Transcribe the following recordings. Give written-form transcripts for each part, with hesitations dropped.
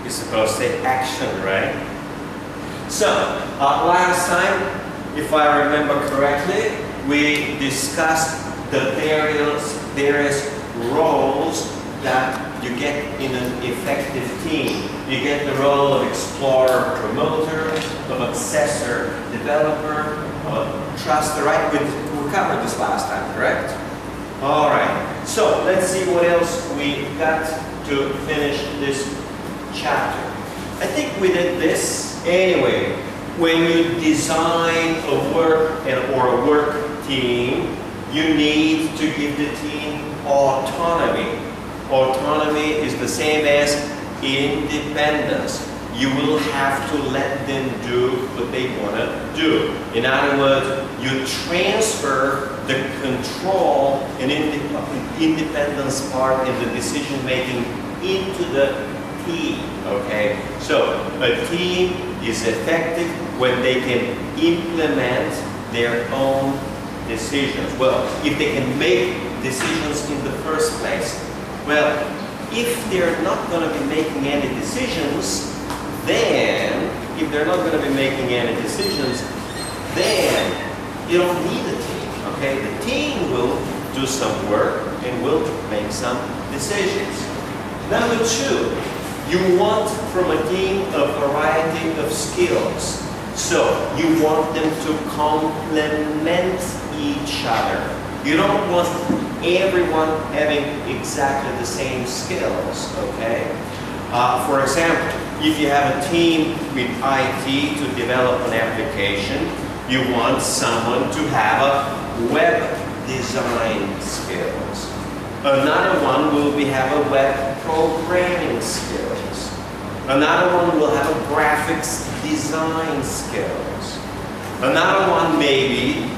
You're supposed to say action, right? So, last time, if I remember correctly, we discussed the various roles that you get in an effective team. You get the role of explorer, promoter, of assessor, developer, of truster, right? We covered this last time, correct? All right, so let's see what else we got to finish this chapter. I think we did this anyway. When you design a work or a work team, you need to give the team autonomy. Autonomy is the same as independence. You will have to let them do what they want to do. In other words, you transfer the control and independence part in the decision making into the team, okay? So a team is effective when they can implement their own decisions. Well, if they can make decisions in the first place. Well, if they're not going to be making any decisions, then you don't need a team, okay? The team will do some work and will make some decisions. Number two, you want from a team a variety of skills. So you want them to complement each other. You don't want everyone having exactly the same skills, okay? For example, if you have a team with IT to develop an application, you want someone to have a web design skills. Another one will have a web programming skills. Another one will have a graphics design skills. Another one maybe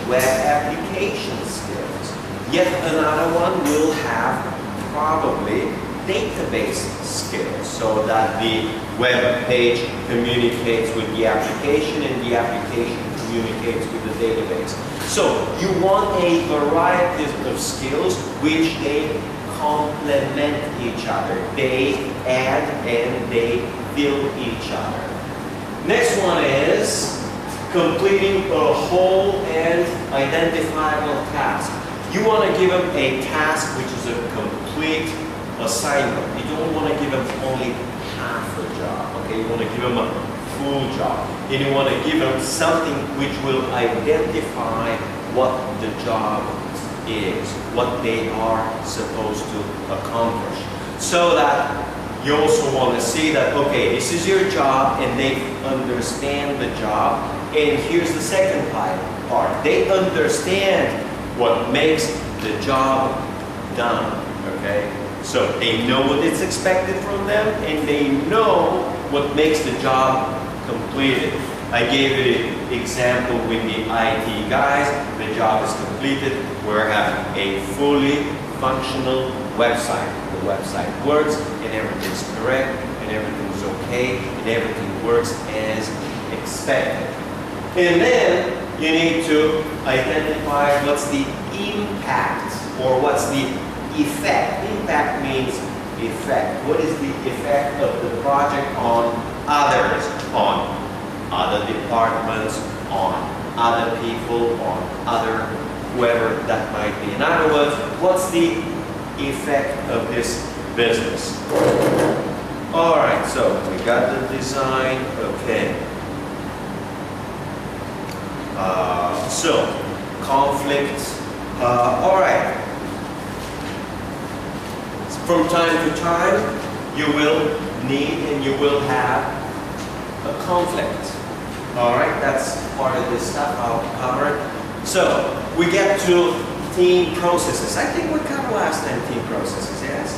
web application skills. Yet another one will have probably database skills, so that the web page communicates with the application and the application communicates with the database. So you want a variety of skills which they complement each other. They add and they fill each other. Next one is completing a whole and identifiable task. You want to give them a task which is a complete assignment. You don't want to give them only half a job, okay? You want to give them a full job. And you want to give them something which will identify what the job is, what they are supposed to accomplish. So that you also want to see that, okay, this is your job and they understand the job. And here's the second part. They understand what makes the job done, okay? So they know what is expected from them and they know what makes the job completed. I gave you an example with the IT guys. The job is completed. We're having a fully functional website. The website works and everything's correct and everything's okay and everything works as expected. And then you need to identify what's the impact or what's the effect. Impact means effect. What is the effect of the project on others, on other departments, on other people, on other whoever that might be. In other words, what's the effect of this business? All right, so we got the design, okay. So, conflict, all right. From time to time, you will need and you will have a conflict. All right, that's part of this stuff I'll cover. So, we get to team processes. I think we covered last time team processes, yes?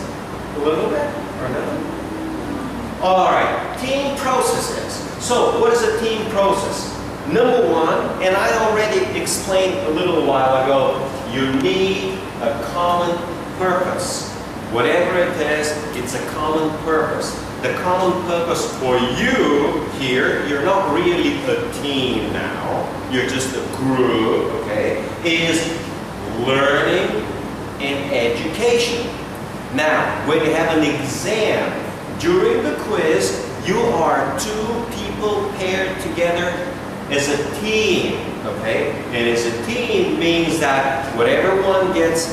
A little bit or no? All right, team processes. So, what is a team process? Number one, and I already explained a little while ago, you need a common purpose. Whatever it is, it's a common purpose. The common purpose for you here, you're not really a team now, you're just a group, okay, is learning and education. Now, when you have an exam, During the quiz, you are two people paired together as a team, okay? And as a team means that whatever one gets,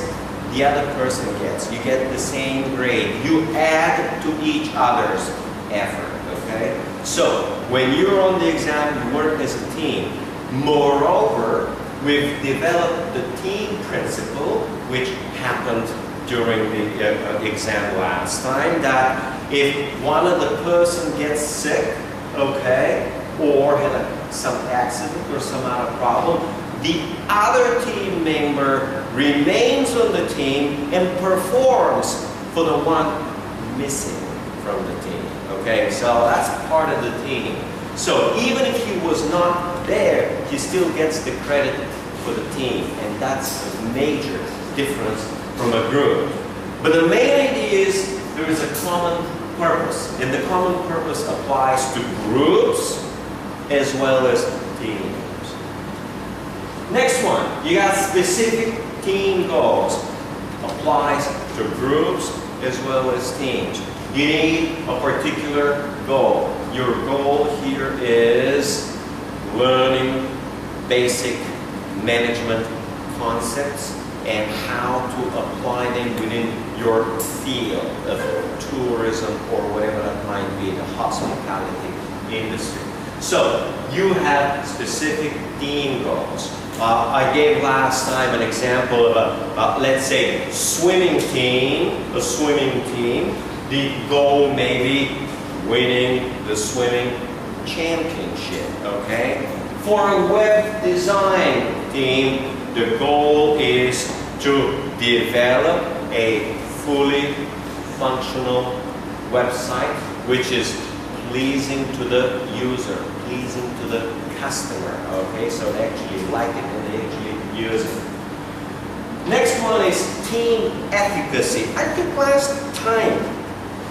the other person gets. You get the same grade. You add to each other's effort, okay? So, when you're on the exam, you work as a team. Moreover, we've developed the team principle, which happened during the exam last time, that if one of the person gets sick, okay, or had some accident or some other problem, the other team member remains on the team and performs for the one missing from the team, okay? So that's part of the team. So even if he was not there, he still gets the credit for the team, and that's a major difference from a group. But the main idea is there is a common purpose, and the common purpose applies to groups as well as teams. Next one, you got specific team goals. Applies to groups as well as teams. You need a particular goal. Your goal here is learning basic management concepts and how to apply them within your field of tourism or whatever that might be, the hospitality industry. So you have specific team goals. I gave last time an example of a, let's say, swimming team, a swimming team. The goal may be winning the swimming championship, okay? For a web design team, the goal is to develop a fully functional website which is pleasing to the user, pleasing to the customer, okay? So they actually like it and they actually use it. Next one is team efficacy. I think last time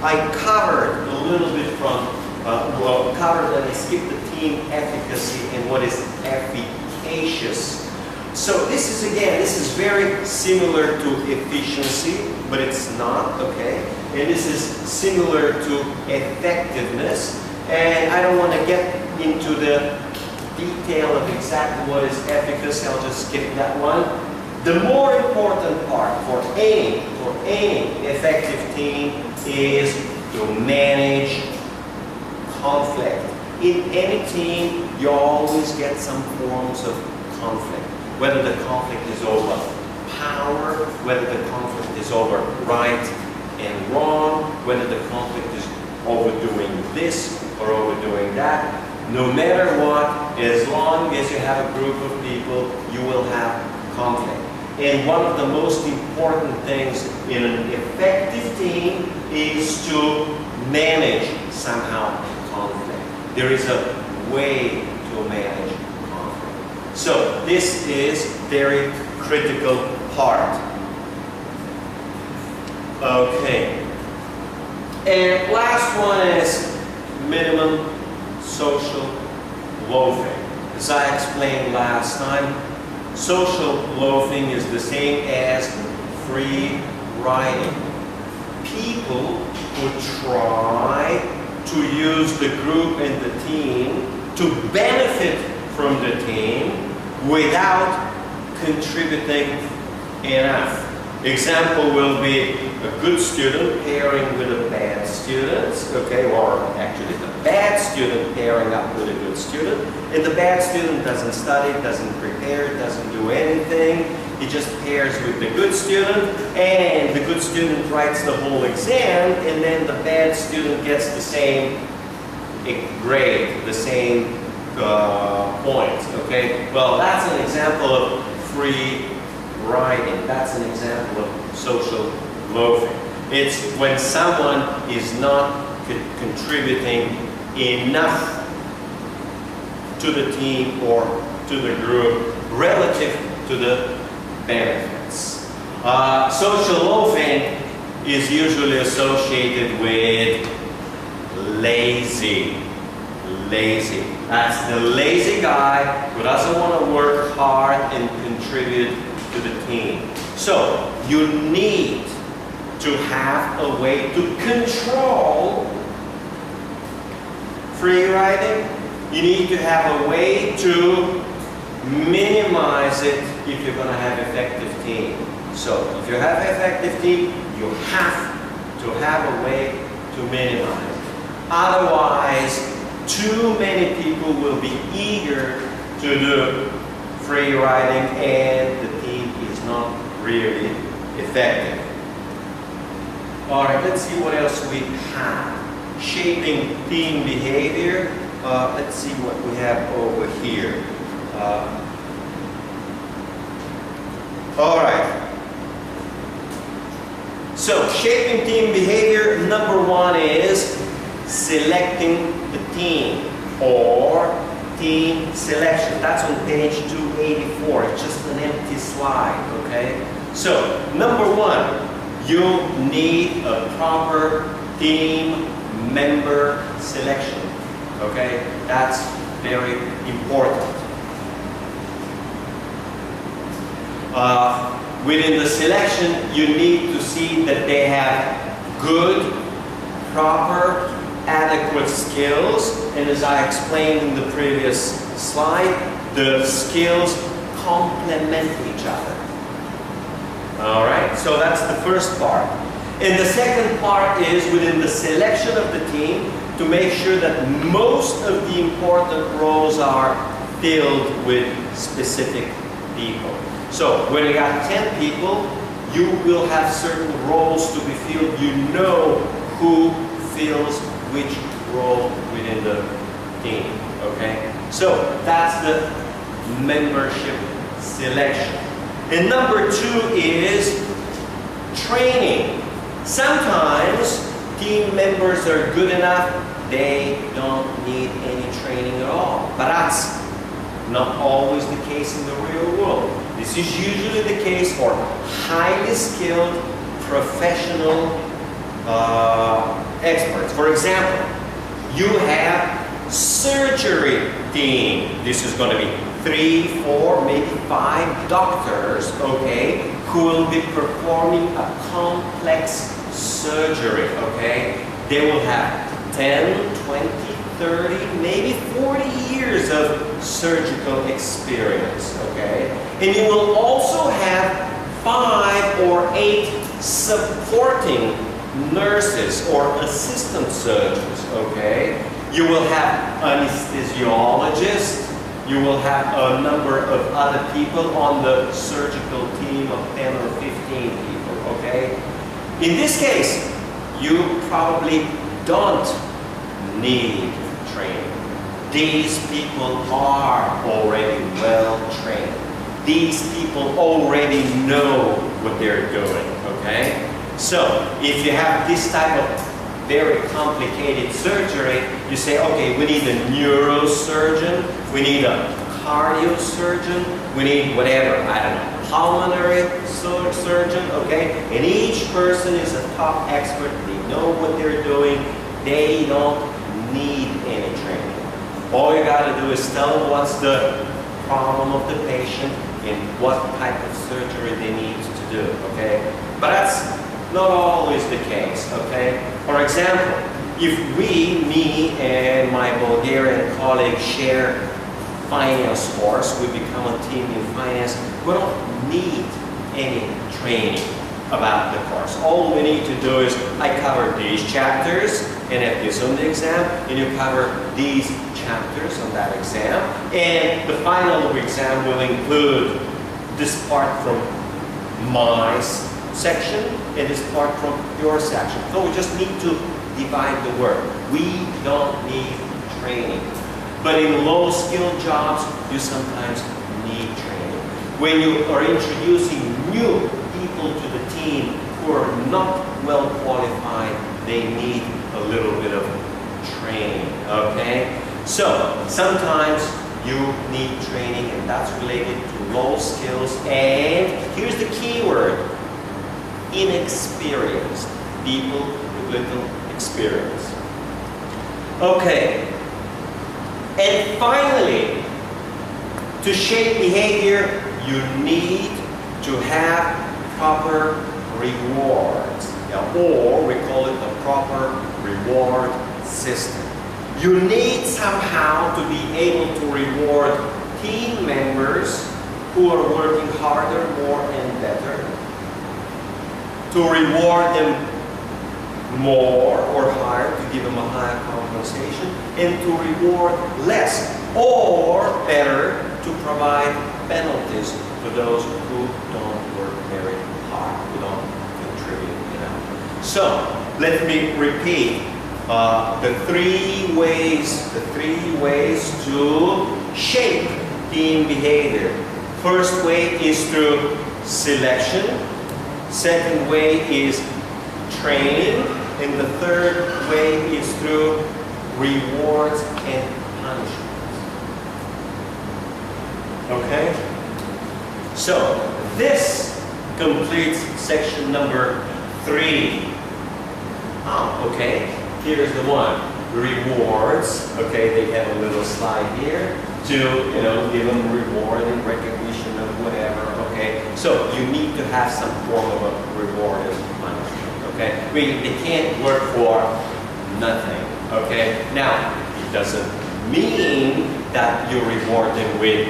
I covered a little bit from, covered and I skipped the team efficacy and what is efficacious. So this is, again, this is very similar to efficiency, but it's not, okay? And this is similar to effectiveness. And I don't want to get into the detail of exactly what is efficacy. I'll just skip that one. The more important part for any effective team is to manage conflict. In any team, you always get some forms of conflict. Whether the conflict is over power, whether the conflict is over right and wrong, whether the conflict is over doing this or over doing that. No matter what, as long as you have a group of people, you will have conflict. And one of the most important things in an effective team is to manage somehow conflict. There is a way to manage conflict. So this is very critical part. Okay. And last one is minimum social loafing. As I explained last time, social loafing is the same as free riding. People who try to use the group and the team to benefit from the team without contributing enough. Example will be a good student pairing with a bad student, okay, or actually the bad student pairing up with a good student, and the bad student doesn't study, doesn't prepare, doesn't do anything. He just pairs with the good student, and the good student writes the whole exam, and then the bad student gets the same grade, the same points, okay? Well, that's an example of free riding. That's an example of social loafing. It's when someone is not contributing enough to the team or to the group relative to the benefits. Social loafing is usually associated with lazy. That's the lazy guy who doesn't want to work hard and contribute to the team. So you need to have a way to control free riding, you need to have a way to minimize it if you're going to have effective team. So if you have effective team, you have to have a way to minimize it. Otherwise, too many people will be eager to do free riding and the team is not really effective. All right, let's see what else we have. Shaping team behavior. Let's see what we have over here. All right. So, shaping team behavior, number one is selecting the team or team selection. That's on page 284. It's just an empty slide, okay? So, number one, you need a proper team member selection, okay? That's very important. Within the selection, you need to see that they have good, proper, adequate skills, and as I explained in the previous slide, the skills complement each other. All right, so that's the first part. And the second part is within the selection of the team to make sure that most of the important roles are filled with specific people. So when you got 10 people, you will have certain roles to be filled. You know who fills which role within the team, okay? So that's the membership selection. And number two is training. Sometimes team members are good enough, they don't need any training at all. But that's not always the case in the real world. This is usually the case for highly skilled professional experts. For example, you have surgery team. This is going to be 3, 4, maybe 5 doctors, okay, who will be performing a complex surgery, okay? They will have 10, 20, 30, maybe 40 years of surgical experience, okay? And you will also have 5 or 8 supporting nurses or assistant surgeons, okay? You will have anesthesiologists, you will have a number of other people on the surgical team of 10 or 15 people, okay? In this case, you probably don't need training. These people are already well trained. These people already know what they're doing, okay? So, if you have this type of very complicated surgery, you say, okay, we need a neurosurgeon, we need a cardiosurgeon, we need whatever, I don't know, pulmonary surgeon, okay? And each person is a top expert, they know what they're doing, they don't need any training. All you gotta do is tell them what's the problem of the patient and what type of surgery they need to do, okay? But that's not always the case, okay? For example, if me and my Bulgarian colleague share finance course, we become a team in finance, we don't need any training about the course. All we need to do is, I cover these chapters and have this on the exam, and you cover these chapters on that exam, and the final exam will include this part from my section and this part from your section. So we just need to divide the work. We don't need training. But in low-skilled jobs, you sometimes need training. When you are introducing new people to the team who are not well qualified, they need a little bit of training, okay? So, sometimes you need training, and that's related to low skills, and here's the key word, inexperienced people with little experience. Okay, and finally, to shape behavior, you need to have proper rewards, or we call it a proper reward system. You need somehow to be able to reward team members who are working harder, more and better, to reward them more or higher, to give them a higher compensation, and to reward less, or better, to provide penalties for those who don't work very hard, who don't contribute enough. So, let me repeat the three ways to shape team behavior. First way is through selection. Second way is training. And the third way is through rewards and punishments. Okay? So, this completes section number 3. Okay. Here's the one. Rewards. Okay, they have a little slide here to, give them reward and recognition of whatever. Okay. So, you need to have some form of a reward and punishment. Okay. They can't work for nothing. Okay. Now, it doesn't mean that you reward them with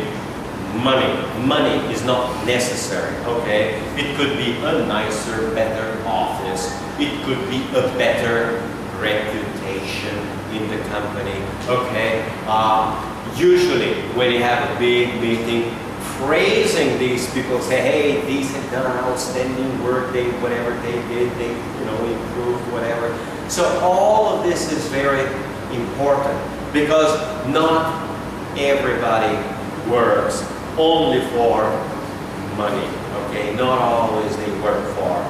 money. Money is not necessary, okay? It could be a nicer, better office. It could be a better reputation in the company, okay? Usually, when you have a big meeting, praising these people, say, hey, these have done outstanding work, whatever they did, they improved, whatever. So all of this is very important because not everybody works only for money, okay? Not always they work for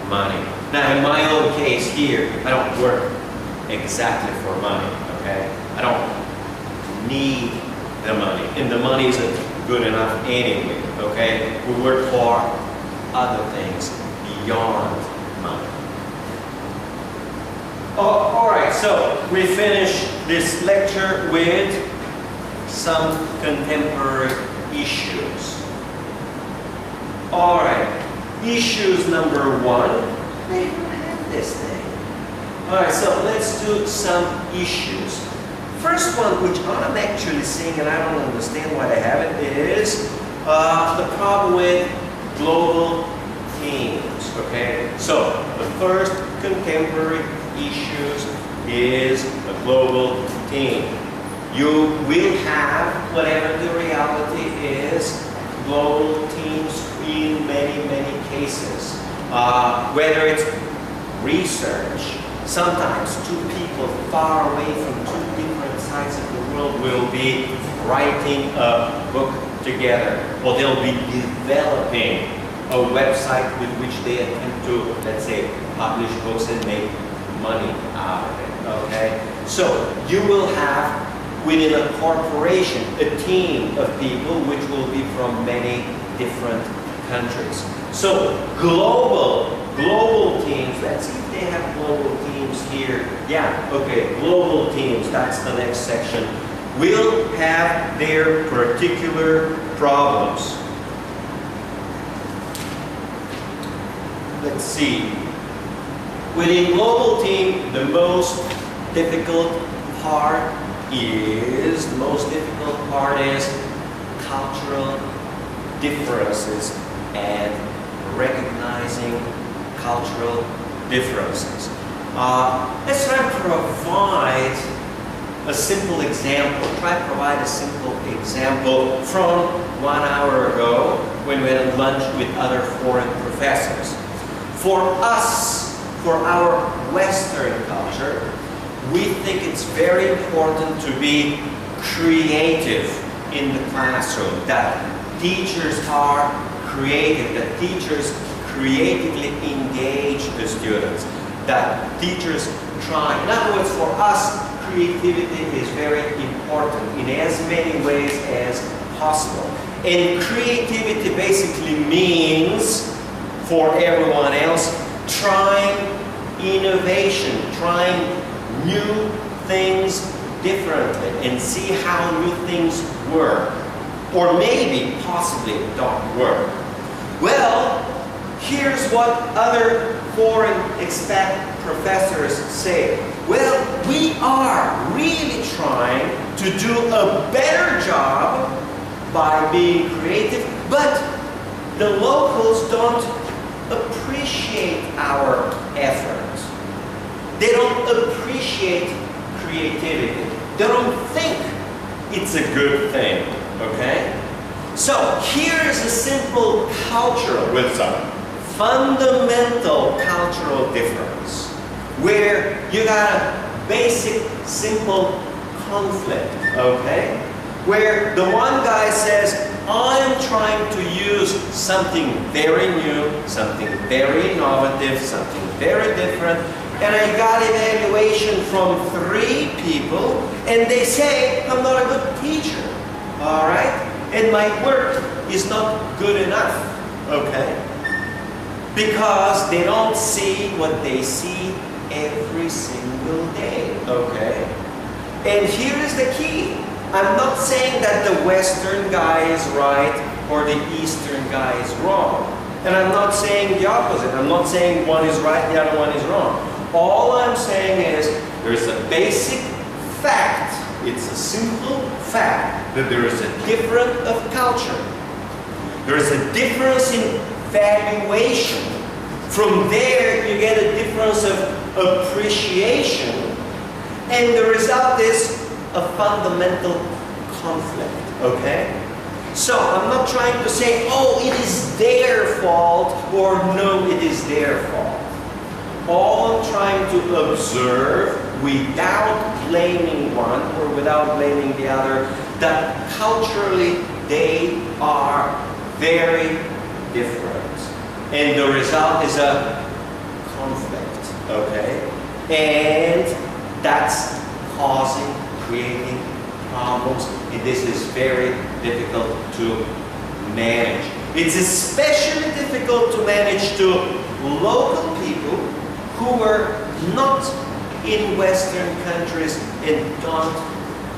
money. Now, in my own case here, I don't work exactly for money, okay? I don't need the money, and the money isn't good enough anyway, okay? We work for other things beyond money. Oh, all right, so we finish this lecture with some contemporary issues. All right, issues number 1. They don't have this thing. All right, so let's do some issues. First one, which I'm actually seeing, and I don't understand why they have it, is the problem with global teams. Okay, so the first contemporary issues is a global team. You will have, whatever the reality is, global teams in many, many cases. Whether it's research, sometimes two people far away from two different sides of the world will be writing a book together, or they'll be developing a website with which they attempt to, let's say, publish books and make money out of it, okay? So you will have within a corporation a team of people which will be from many different countries. So global teams, let's see if they have global teams here. Yeah, okay, global teams, that's the next section, will have their particular problems. Let's see. Within global team, the most difficult part is cultural differences and recognizing cultural differences. Let's try to provide a simple example. From 1 hour ago when we had lunch with other foreign professors. For us, for our Western culture, we think it's very important to be creative in the classroom, that teachers are creative, that teachers creatively engage the students, that teachers try. In other words, for us, creativity is very important in as many ways as possible. And creativity basically means, for everyone else, trying innovation, trying new things differently and see how new things work, or maybe possibly don't work. Well, here's what other foreign expat professors say. Well, we are really trying trying to do a better job by being creative, but the locals don't appreciate our effort. They don't appreciate creativity. They don't think it's a good thing, okay? So here is a simple cultural, with some fundamental cultural difference, where you got a basic, simple conflict, okay? Where the one guy says, I'm trying to use something very new, something very innovative, something very different, and I got evaluation from 3 people, and they say I'm not a good teacher, all right? And my work is not good enough, okay? Because they don't see what they see every single day, okay? And here is the key. I'm not saying that the Western guy is right or the Eastern guy is wrong. And I'm not saying the opposite. I'm not saying one is right, the other one is wrong. All I'm saying is there's a basic fact. It's a simple fact that there is a difference of culture. There is a difference in valuation. From there, you get a difference of appreciation. And the result is a fundamental conflict, okay? So I'm not trying to say, oh, it is their fault, or no, it is their fault. All I'm trying to observe, without blaming one or without blaming the other, that culturally they are very different. And the result is a conflict, okay? And that's causing, creating problems, and this is very difficult to manage. It's especially difficult to manage to local people who are not in Western countries and don't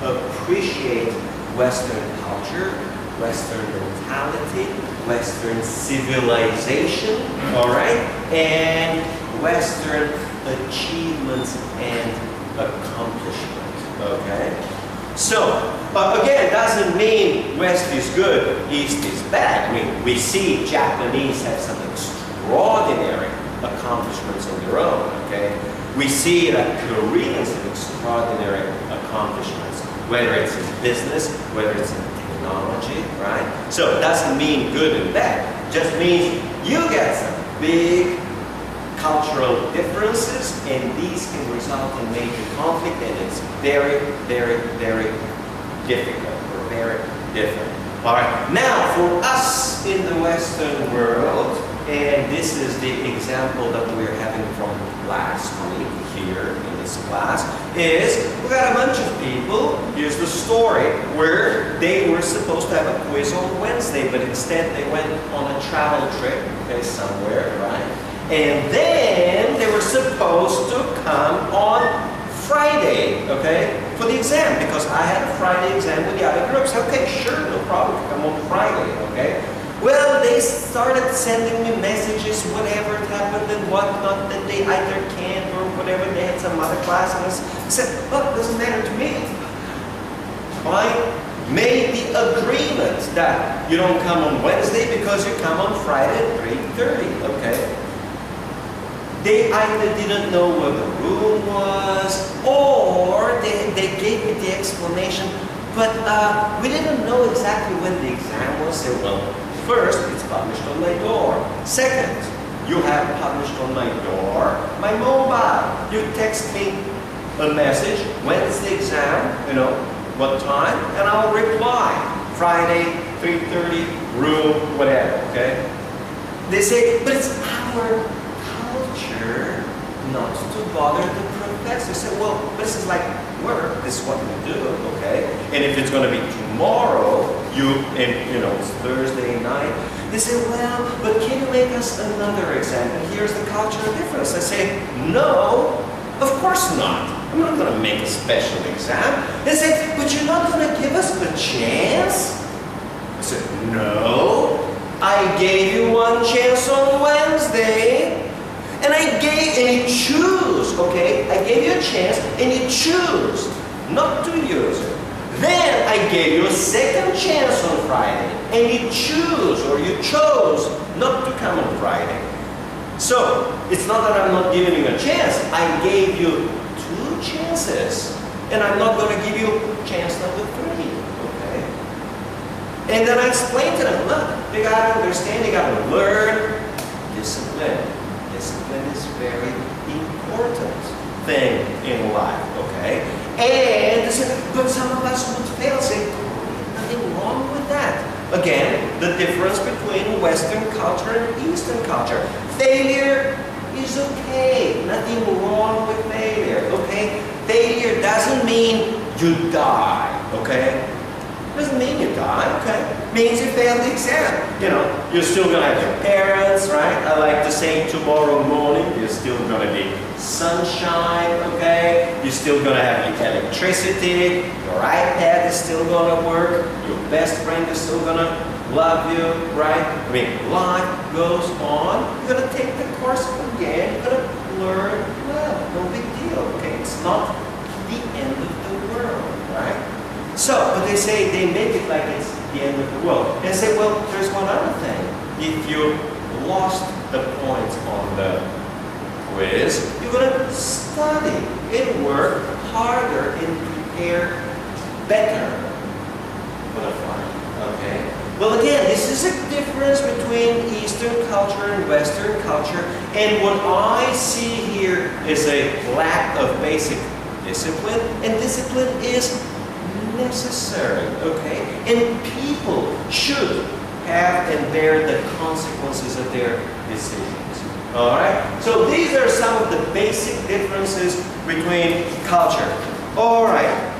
appreciate Western culture, Western mentality, Western civilization, all right, and Western achievements and accomplishments, okay? So, again, doesn't mean West is good, East is bad. I mean, we see Japanese have some extraordinary accomplishments on their own, okay? We see that Koreans have extraordinary accomplishments, whether it's in business, whether it's in technology, right? So it doesn't mean good and bad. It just means you get some big cultural differences, and these can result in major conflict, and it's very, very, very difficult, or very different. All right, now for us in the Western world, and this is the example that we're having from last week here in this class, is we got a bunch of people. Here's the story where they were supposed to have a quiz on Wednesday, but instead they went on a travel trip, okay, somewhere, right? And then they were supposed to come on Friday, okay, for the exam, because I had a Friday exam with the other groups. Okay, sure, no problem, come on Friday, okay? Well, they started sending me messages, whatever happened and whatnot, that they either can't or whatever, they had some other class, and I said, well, it doesn't matter to me. I made the agreement that you don't come on Wednesday because you come on Friday at 3:30, okay? They either didn't know where the room was, or they gave me the explanation, but we didn't know exactly when the exam was. So, well, first, it's published on my door. Second, you have published on my door my mobile. You text me a message, when's the exam, you know, what time, and I'll reply. Friday, 3:30, room, whatever, okay? They say, but it's our culture not to bother the professor. Say, well, this is like work, this is what we do, okay? And if it's going to be tomorrow, it's Thursday night, they say, well, but can you make us another exam? And here's the cultural difference. I say, no, of course not. I'm not going to make a special exam. They say, but you're not going to give us a chance? I said, no. I gave you one chance on Wednesday. And you choose, okay? I gave you a chance, and you choose not to use it. Then I gave you a second chance on Friday, and you chose not to come on Friday. So, it's not that I'm not giving you a chance. I gave you 2 chances, and I'm not going to give you chance number 3, okay? And then I explained to them, look, they got to understand, they got to learn discipline. Discipline is very important thing in life, okay? And they said, but some of us would fail. Say, nothing wrong with that. Again, the difference between Western culture and Eastern culture. Failure is okay. Nothing wrong with failure, okay? Failure doesn't mean you die, okay? Doesn't mean you die, okay? Means you failed the exam. You know, you're still gonna have your parents, right? I like to say tomorrow morning, you're still gonna be sunshine, okay? You're still gonna have your electricity, your iPad is still gonna work, your best friend is still gonna love you, right? I mean, life goes on. You're gonna take the course again, you're gonna learn well, no big deal, okay? It's not the end of the world, right? So, but they say, they make it like it's the end of the world. And say, well, there's one other thing. If you lost the points on the quiz, you're going to study and work harder and prepare better for the final, okay? Well, again, this is a difference between Eastern culture and Western culture. And what I see here is a lack of basic discipline. And discipline is necessary, okay? And people should have and bear the consequences of their decisions. All right? So these are some of the basic differences between culture. All right.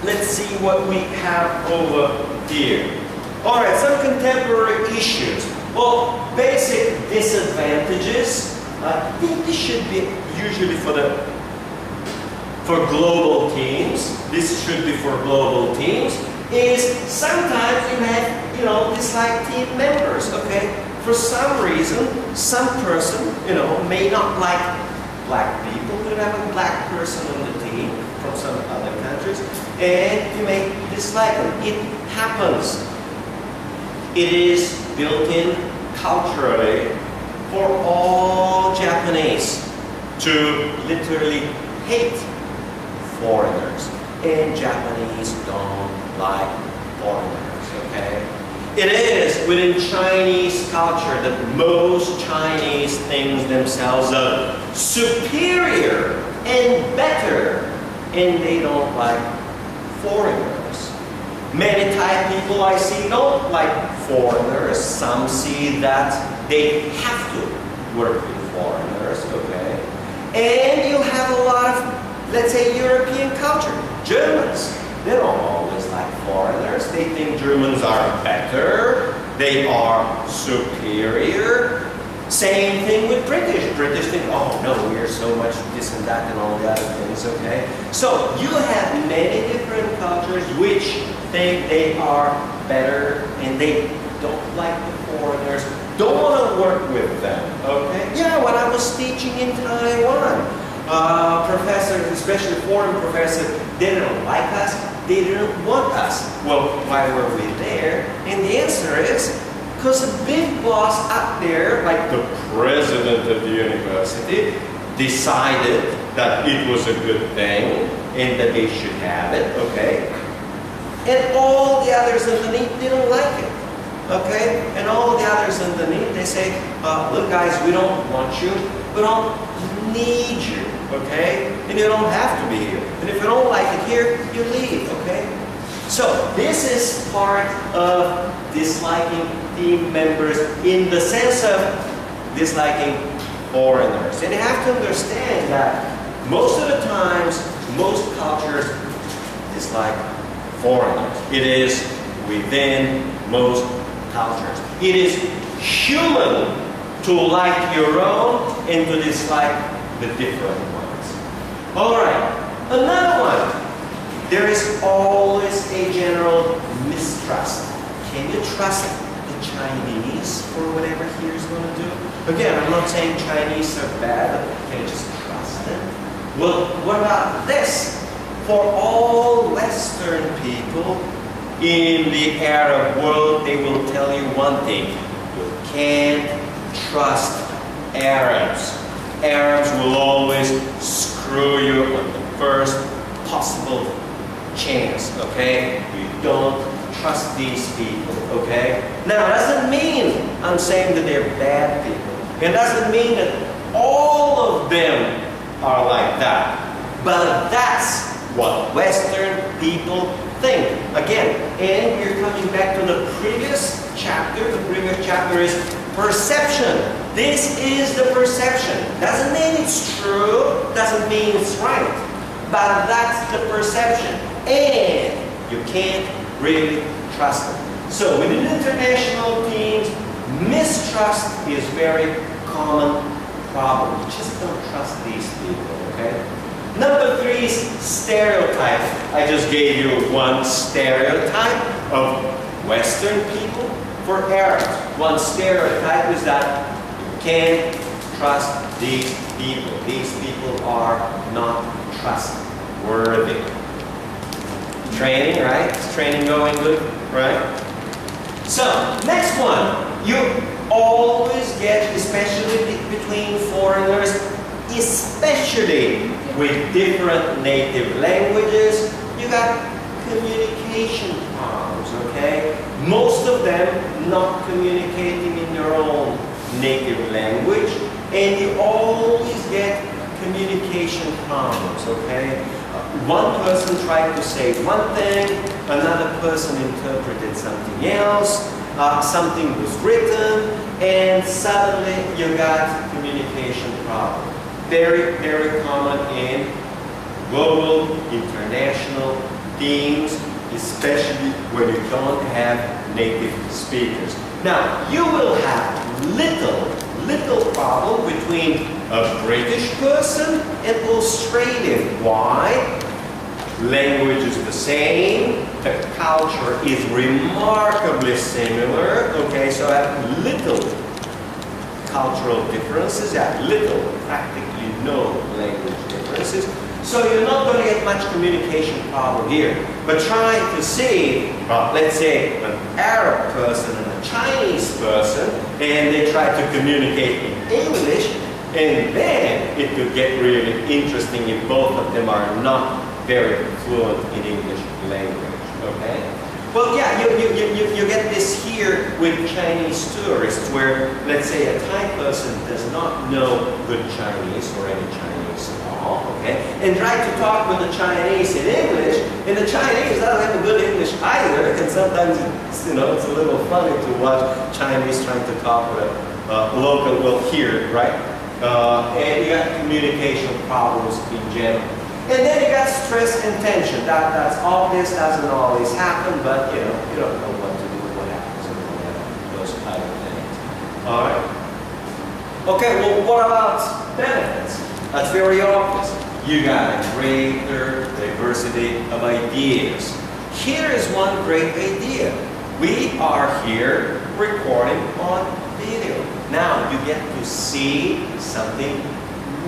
Let's see what we have over here. All right, some contemporary issues. Well, basic disadvantages. I think this should be usually for global teams. This should be for global teams. Is sometimes you have, you know, dislike team members, okay? For some reason, some person, you know, may not like black people. You have a black person on the team from some other countries, and you may dislike them. It happens. It is built in culturally for all Japanese to literally hate foreigners, and Japanese don't like foreigners, okay? It is within Chinese culture that most Chinese think themselves are superior and better, and they don't like foreigners. Many Thai people I see don't like foreigners. Some see that they have to work with foreigners, okay? And you have a lot of, let's say, European culture. Germans, they don't always like foreigners. They think Germans are better. They are superior. Same thing with British. British think, oh no, we're so much this and that and all the other things, okay? So you have many different cultures which think they are better and they don't like the foreigners, don't want to work with them, okay? Yeah, when I was teaching in Taiwan, professors, especially foreign professors, they didn't like us, they didn't want us. Well, why were we there? And the answer is, because the big boss up there, like the president of the university, decided that it was a good thing and that they should have it, okay? And all the others underneath didn't like it, okay? And all the others underneath, they say, look guys, we don't want you, we don't need you, okay? And you don't have to be here. And if you don't like it here, you leave, okay? So this is part of disliking team members in the sense of disliking foreigners. And you have to understand that most of the times, most cultures dislike foreigners. It is within most cultures. It is human to like your own and to dislike the different ones. All right, another one. There is always a general mistrust. Can you trust the Chinese for whatever he is going to do? Again, I'm not saying Chinese are bad, but can you just trust them? Well, what about this? for all Western people in the Arab world, they will tell you one thing: you can't trust Arabs. Arabs will always screw you on the first possible chance, okay? You don't trust these people, okay? Now, it doesn't mean I'm saying that they're bad people. It doesn't mean that all of them are like that. But that's what Western people think. Again, and we're coming back to the previous chapter. The previous chapter is perception. This is the perception. Doesn't mean it's true, doesn't mean it's right. But that's the perception. And you can't really trust them. So within international teams, mistrust is very common problem. You just don't trust these people, okay? Number 3 is stereotype. I just gave you one stereotype of Western people for Arabs. One stereotype is that you can't trust these people. These people are not trustworthy. Training, right? Is training going good, right? So, next one. You always get, especially between foreigners, especially with different native languages, you got communication problems, okay? Most of them not communicating in their own native language, and you always get communication problems, okay? One person tried to say one thing, another person interpreted something else, something was written, and suddenly you got communication problem. Very, very common in global, international teams, especially when you don't have native speakers. Now, you will have little problem between a British person and Australian. Why? Language is the same, the culture is remarkably similar, okay, so I have little cultural differences, little, practically no language differences. So you're not going to get much communication problem here. But try to see, let's say, an Arab person and a Chinese person, and they try to communicate in English, and then it could get really interesting if both of them are not very fluent in English language, okay? Well, yeah, you get this here with Chinese tourists where, let's say, a Thai person does not know good Chinese or any Chinese at all, okay? And try to talk with the Chinese in English, and the Chinese doesn't have a good English either, and sometimes it's, it's a little funny to watch Chinese trying to talk with a local, well, here, right? And you got communication problems in general. And then you got stress and tension. That's obvious, doesn't always happen, but you don't know what to do, what happens, and those kind of things. All right. Okay, well, what about benefits? That's very obvious. You got a greater diversity of ideas. Here is one great idea. We are here recording on video. Now you get to see something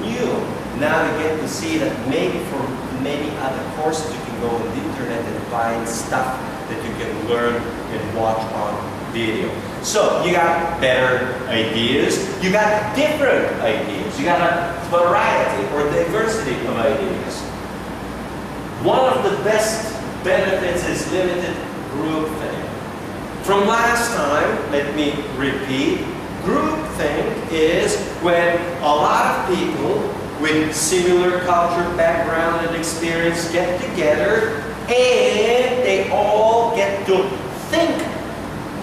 new. Now you get to see that maybe for many other courses you can go on the internet and find stuff that you can learn and watch on video. So you got better ideas, you got different ideas, you got a variety or diversity of ideas. One of the best benefits is limited groupthink. From last time, let me repeat, groupthink is when a lot of people with similar culture, background, and experience get together and they all get to think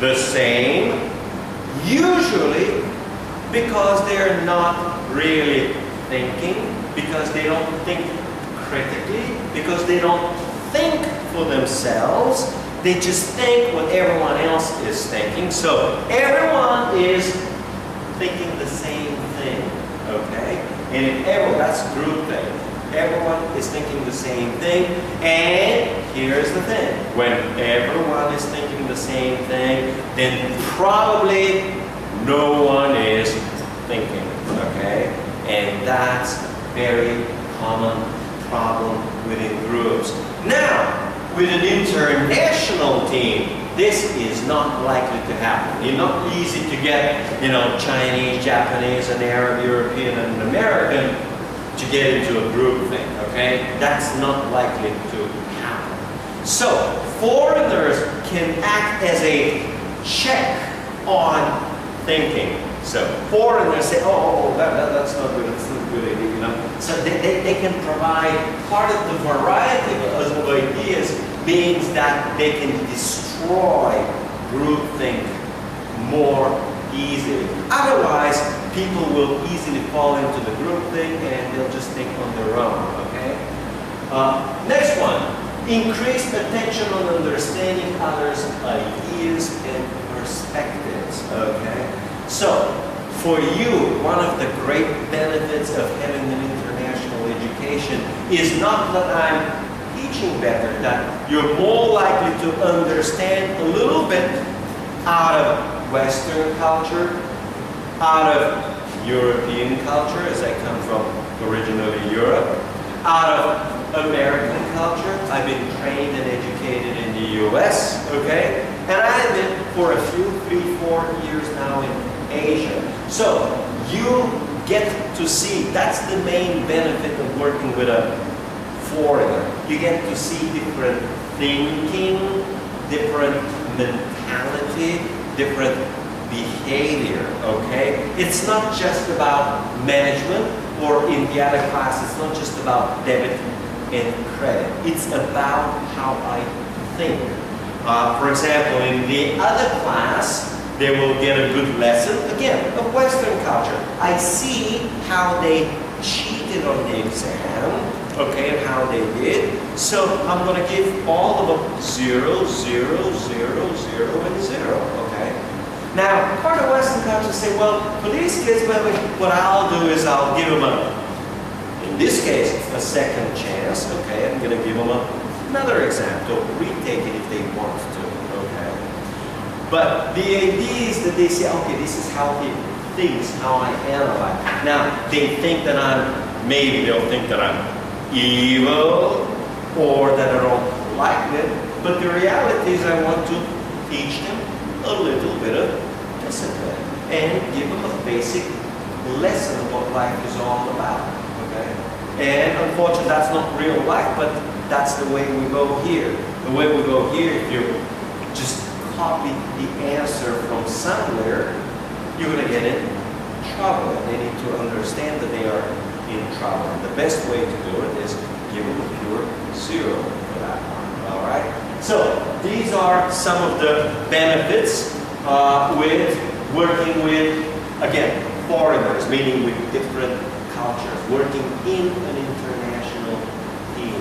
the same, usually because they're not really thinking, because they don't think critically, because they don't think for themselves, they just think what everyone else is thinking. So everyone is thinking the same thing, okay? And if everyone, that's groupthink. Everyone is thinking the same thing. And here's the thing. When everyone is thinking the same thing, then probably no one is thinking, okay? And that's a very common problem within groups. with an international team, this is not likely to happen. It's not easy to get, you know, Chinese, Japanese, and Arab, European, and American to get into a group thing, okay? That's not likely to happen. So, foreigners can act as a check on thinking. So, foreigners say, oh, that's not good, that's not a good idea, you know? So they can provide part of the variety of ideas means that they can destroy groupthink more easily. Otherwise, people will easily fall into the groupthink and they'll just think on their own, okay? Next one, increased attention on understanding others' ideas and perspectives, okay? So, for you, one of the great benefits of having an international education is not that I'm teaching better, that you're more likely to understand a little bit out of Western culture, out of European culture, as I come from originally Europe, out of American culture. I've been trained and educated in the US, okay? And I've been for a few, 3-4 years now in Asia. So you get to see, that's the main benefit of working with a foreigner. You get to see different thinking, different mentality, different behavior, okay? It's not just about management, or in the other class, it's not just about debit and credit. It's about how I think. For example, in the other class, they will get a good lesson, again, of Western culture. I see how they cheated on the exam, okay, and how they did. So I'm going to give all of them 0, 0, 0, 0, and 0, okay? Now, part of Western culture say, well, for these kids, what I'll do is I'll give them in this case, a second chance, okay? I'm going to give them another exam to retake it if they want to, okay? But the idea is that they say, okay, this is how he thinks, how I analyze. Now, they think that maybe they'll think that I'm evil or that I don't like it, but the reality is I want to teach them a little bit of discipline and give them a basic lesson of what life is all about, okay? And unfortunately, that's not real life, but that's the way we go here. The way we go here, if you just copy the answer from somewhere, you're going to get in trouble. And they need to understand that they are in trouble. And the best way to do it is give them a pure 0 for that one. All right? So these are some of the benefits with working with, again, foreigners, meaning with different cultures, working in an international team.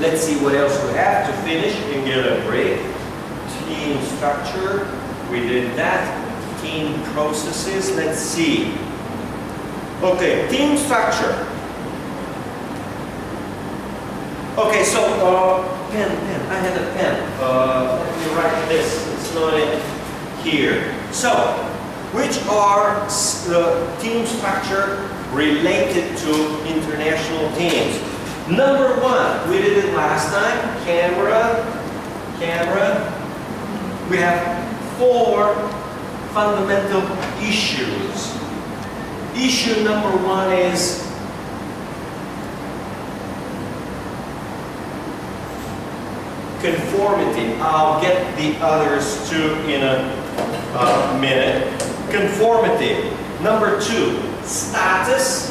Let's see what else we have to finish and get a break. Team structure, we did that. Team processes, let's see. Okay, team structure. Okay, so pen, I had a pen. Let me write this, it's not in here. So, which are the team structure related to international teams? Number 1, we did it last time, camera. We have 4 fundamental issues. Issue number 1 is conformity. I'll get the others too in a minute. Conformity. Number 2, status.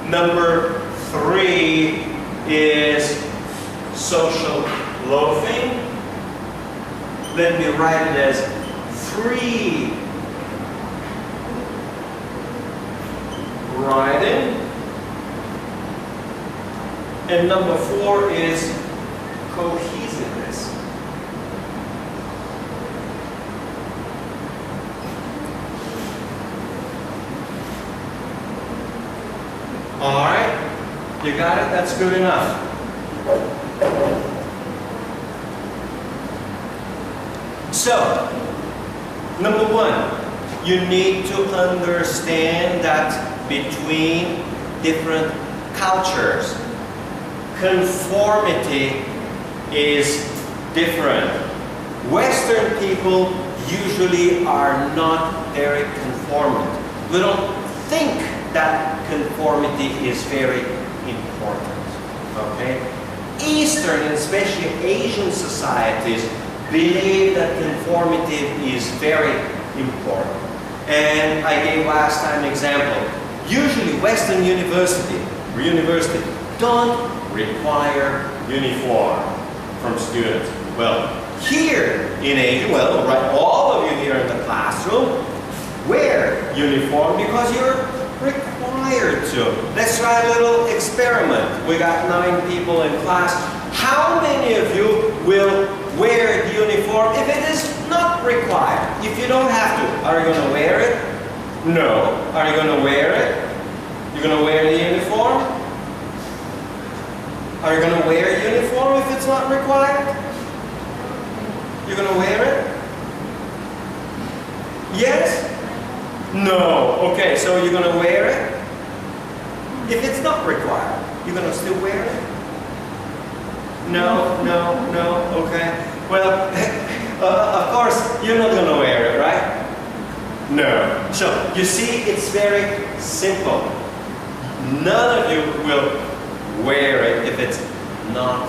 Number 3 is social loafing. Let me write it as free riding. And number 4 is cohesiveness. All right, you got it? That's good enough. So, number 1, you need to understand that between different cultures. Conformity is different. Western people usually are not very conformant. We don't think that conformity is very important. Okay? Eastern and especially Asian societies believe that conformity is very important. And I gave last time an example. Usually Western university don't require uniform from students. Well, here in Asia, well, right, all of you here in the classroom wear uniform because you're required to. Let's try a little experiment. We got 9 people in class. How many of you will wear the uniform if it is not required? If you don't have to, are you going to wear it? No. Are you going to wear it? You're going to wear the uniform? Are you going to wear a uniform if it's not required? You're going to wear it? Yes? No. Okay, so you're going to wear it? If it's not required, you're going to still wear it? No, no, no, okay. Well, of course, you're not going to wear it, right? No. So, you see, it's very simple. None of you will wear it if it's not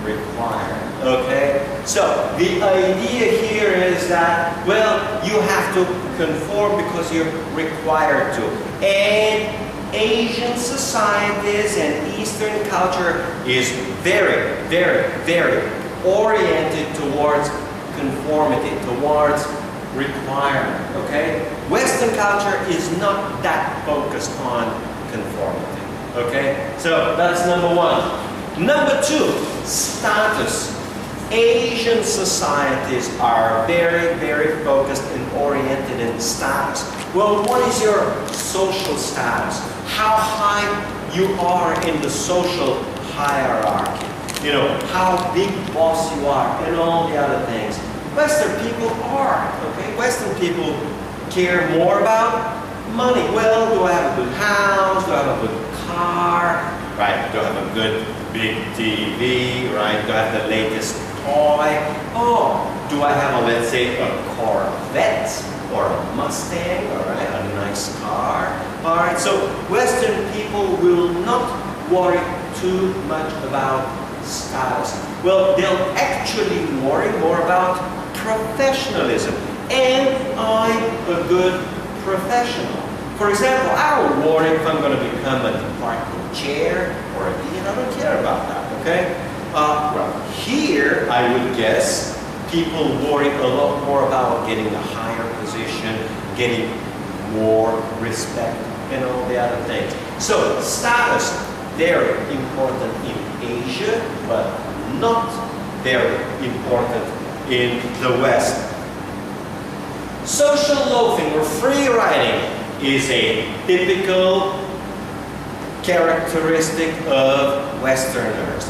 required, okay? So, the idea here is that, well, you have to conform because you're required to. And Asian societies and Eastern culture is very, very, very oriented towards conformity, towards requirement, okay? Western culture is not that focused on conformity, okay? So that's number 1. Number 2, status. Asian societies are very, very focused and oriented in status. Well, what is your social status? How high you are in the social hierarchy. You know, how big boss you are and all the other things. Western people aren't, okay? Western people care more about money. Well, do I have a good house? Do I have a good car? Right? Do I have a good big TV? Right? Do I have the latest toy? Oh, do I have, let's say, a Corvette or a Mustang? All right, a nice car. All right, so Western people will not worry too much about status. Well, they'll actually worry more about professionalism. Am I a good professional? For example, I will worry if I'm going to become a department chair or a dean. I don't care about that, okay? Well, here, I would guess, people worry a lot more about getting a higher position, getting more respect, and all the other things. So, status, very important in Asia, but not very important in the West. Social loafing or free riding is a typical characteristic of Westerners.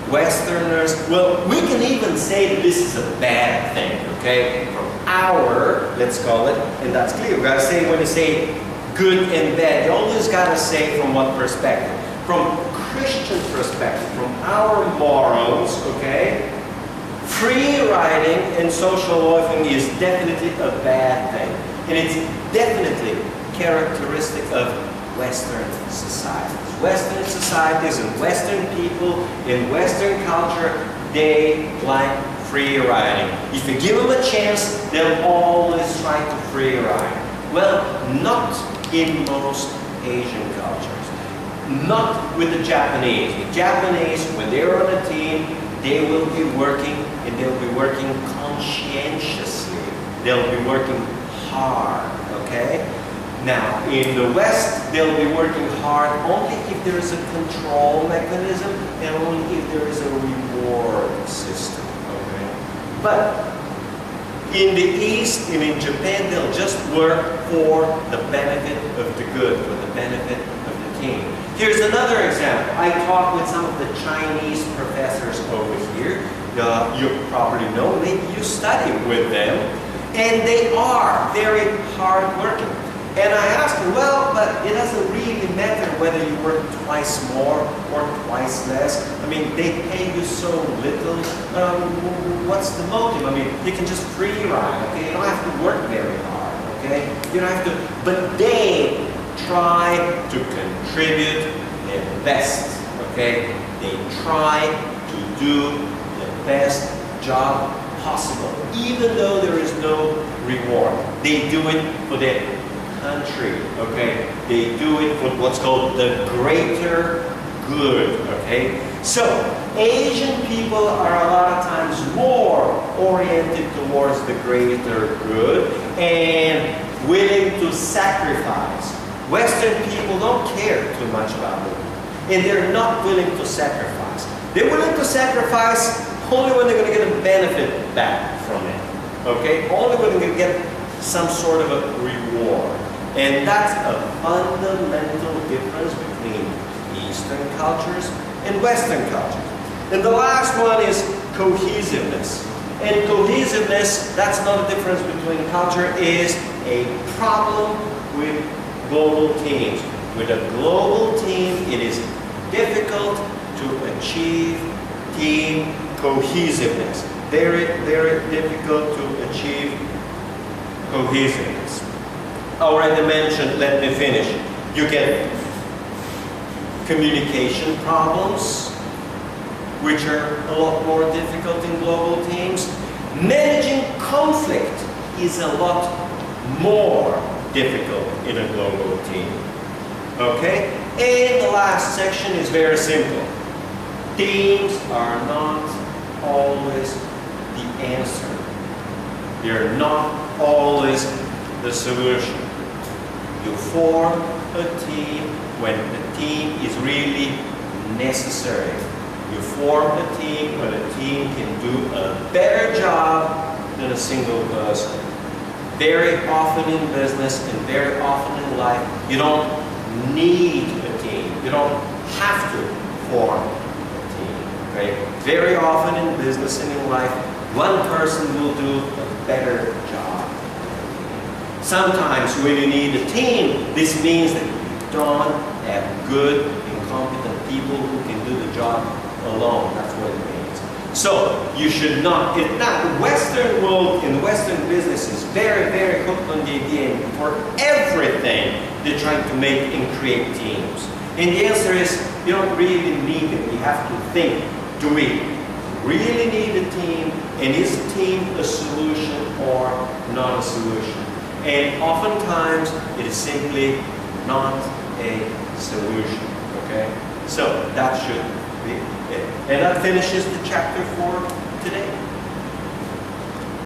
Westerners, well, we can even say that this is a bad thing, okay? From our, let's call it, and that's clear. We gotta say, when you say good and bad, you always gotta say from what perspective? From Christian perspective, from our morals, okay? Free riding and social loafing is definitely a bad thing. And it's definitely characteristic of Western societies. Western societies and Western people in Western culture, they like free riding. If you give them a chance, they'll always try to free ride. Well, not in most Asian cultures. Not with the Japanese. The Japanese, when they're on a team, they will be working, and they'll be working conscientiously. They'll be working hard, okay? Now, in the West, they'll be working hard only if there is a control mechanism and only if there is a reward system, okay? But in the East and in Japan, they'll just work for the benefit of the good, for the benefit of the team. Here's another example. I talked with some of the Chinese professors over here. You probably know, maybe you study with them. And they are very hardworking. And I asked her, well, but it doesn't really matter whether you work twice more or twice less. I mean, they pay you so little. What's the motive? I mean, you can just free ride, okay? You don't have to work very hard, okay? You don't have to, but they try to contribute their best, okay? They try to do the best job possible, even though there is no reward. They do it for their country, okay? They do it for what's called the greater good, okay? So, Asian people are a lot of times more oriented towards the greater good and willing to sacrifice. Western people don't care too much about it, and they're not willing to sacrifice. They're willing to sacrifice only when they're going to get a benefit back from it, okay? Only when they're going to get some sort of a reward. And that's a fundamental difference between Eastern cultures and Western cultures. And the last one is cohesiveness. And cohesiveness, that's not a difference between culture, is a problem with global teams. With a global team, it is difficult to achieve team cohesiveness. Very, very difficult to achieve cohesiveness. Already mentioned, let me finish. You get communication problems, which are a lot more difficult in global teams. Managing conflict is a lot more difficult in a global team. Okay? And the last section is very simple. Teams are not always the answer. They're not always the solution. You form a team when the team is really necessary. You form a team when a team can do a better job than a single person. Very often in business and very often in life, you don't need a team. You don't have to form a team. Okay? Very often in business and in life, one person will do a better job. Sometimes when you need a team, this means that you don't have good and competent people who can do the job alone. That's what it means. So you should not, now the Western world, in the Western business is very, very hooked on the idea, and for everything they're trying to make and create teams. And the answer is, you don't really need it. You have to think, do we really need a team? And is a team a solution or not a solution? And oftentimes, it is simply not a solution, okay? So that should be it. And that finishes the chapter for today.